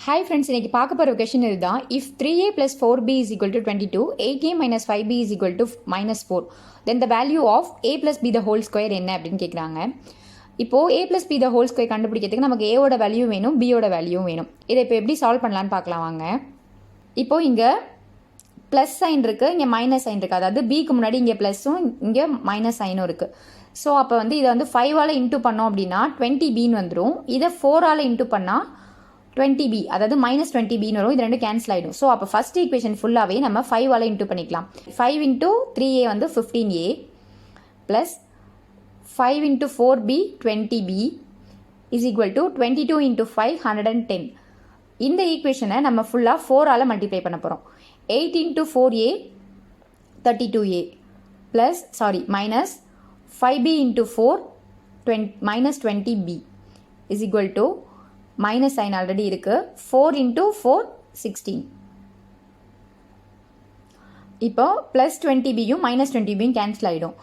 Hi friends, இன்னைக்கு பார்க்க போகிற கொஷின் இதுதான். If 3a plus 4b is equal to 22, 8a minus 5b is equal to minus 4, then the value of a plus b the whole square என்ன அப்படின்னு கேட்குறாங்க. இப்போது a plus b the whole square கண்டுபிடிக்கிறதுக்கு நமக்கு a ஓட value வேணும், b ஓட value வேணும். இதை இப்போ எப்படி சால்வ் பண்ணலான்னு பார்க்கலாம் வாங்க. இப்போது இங்கே ப்ளஸ் சைன் இருக்குது, இங்கே மைனஸ் சைன் இருக்குது. அதாவது பிக்கு முன்னாடி இங்கே ப்ளஸ்ஸும் இங்கே மைனஸ் சைனும் இருக்குது. ஸோ அப்போ வந்து இதை வந்து 5ஆல் இன்ட்டு பண்ணோம் அப்படின்னா 20bன்னு வந்துடும். இதை 4ஆல் இன்ட்டு பண்ணால் 20b, அதாவது மைனஸ் 20bன்னு வரும். இது ரெண்டு கேன்சல் ஆகிடும். ஸோ அப்போ ஃபஸ்ட் ஈக்குவேஷன் ஃபுல்லாகவே நம்ம 5ஆல் இன்ட்டு பண்ணிக்கலாம். 5 இன்ட்டு 3a வந்து 15a plus 5 into 4b 20b is equal to 22 into 5 110. இந்த ஈக்குவேஷனை நம்ம ஃபுல்லாக 4ஆல் மல்டிப்ளை பண்ண போகிறோம். 8 into 4a 32a plus minus 5b into 4 minus 20b is equal to minus sign already இருக்குது. 4 இன்ட்டு 4 16. இப்போ ப்ளஸ் 20bயும் மைனஸ் 20bயும் கேன்சல் ஆகிடும்.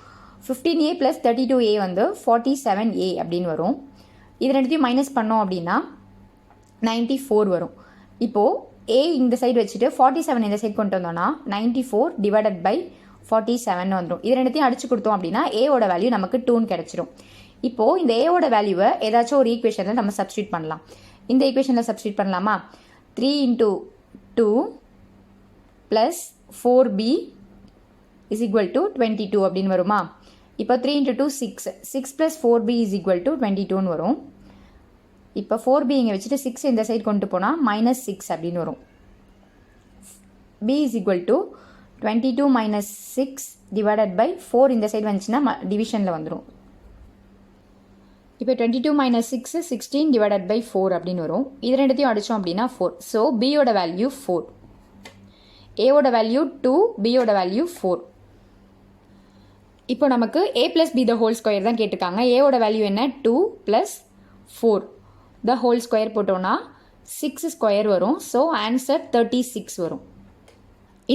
15a ப்ளஸ் 32a வந்து 47a அப்படின்னு வரும். இது ரெண்டுத்தையும் மைனஸ் பண்ணோம் அப்படின்னா 94 வரும். இப்போது a இந்த சைடு வச்சுட்டு 47 இந்த சைடு கொண்டு வந்தோம்னா 94 டிவைடட் பை 47 வந்துடும். இது ரெண்டுத்தையும் அடிச்சு கொடுத்தோம் அப்படின்னா a ஓட வேல்யூ நமக்கு 2ன்னு கிடச்சிரும். இப்போது இந்த a ஓட வேல்யூவை ஏதாச்சும் ஒரு ஈக்குவேஷனில் நம்ம சப்ஸ்டியூட் பண்ணலாம். இந்த ஈக்குவேஷனில் சப்ஸ்டியூட் பண்ணலாமா? 3 into 2 plus 4b is equal to 22 அப்படின்னு வருமா? இப்போ 3 into 2 6 plus 4b is equal to 22ன்னு வரும். இப்போ 4b இங்கே வச்சுட்டு 6 இந்த சைடு கொண்டு போனால் மைனஸ் 6 அப்படின்னு வரும். b is equal to 22 minus 6 divided by 4 இந்த சைடு வந்துச்சுன்னா டிவிஷனில் வந்துடும். இப்போ 22 மைனஸ் 6 16 டிவைடட் பை 4 அப்படின்னு வரும். இது ரெண்டுத்தையும் அடித்தோம் அப்படின்னா 4. ஸோ பியோட வேல்யூ 4, ஏவோட வேல்யூ 2, பியோட வேல்யூ 4. இப்போ நமக்கு a plus b the whole square தான் கேட்டிருக்காங்க. ஏவோட வேல்யூ என்ன? 2 ப்ளஸ் 4 த ஹோல் ஸ்கொயர் போட்டோன்னா 6 ஸ்கொயர் வரும். ஸோ ஆன்சர் 36 வரும்.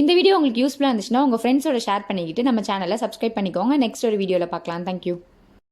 இந்த வீடியோ உங்களுக்கு யூஸ்ஃபுல்லாக இருந்துச்சுன்னா உங்கள் ஃப்ரெண்ட்ஸோட ஷேர் பண்ணிக்கிட்டு நம்ம சேனலை சப்ஸ்கிரைப் பண்ணிக்கோங்க. நெக்ஸ்ட் ஒரு வீடியோவில் பார்க்கலாம். தேங்க்யூ.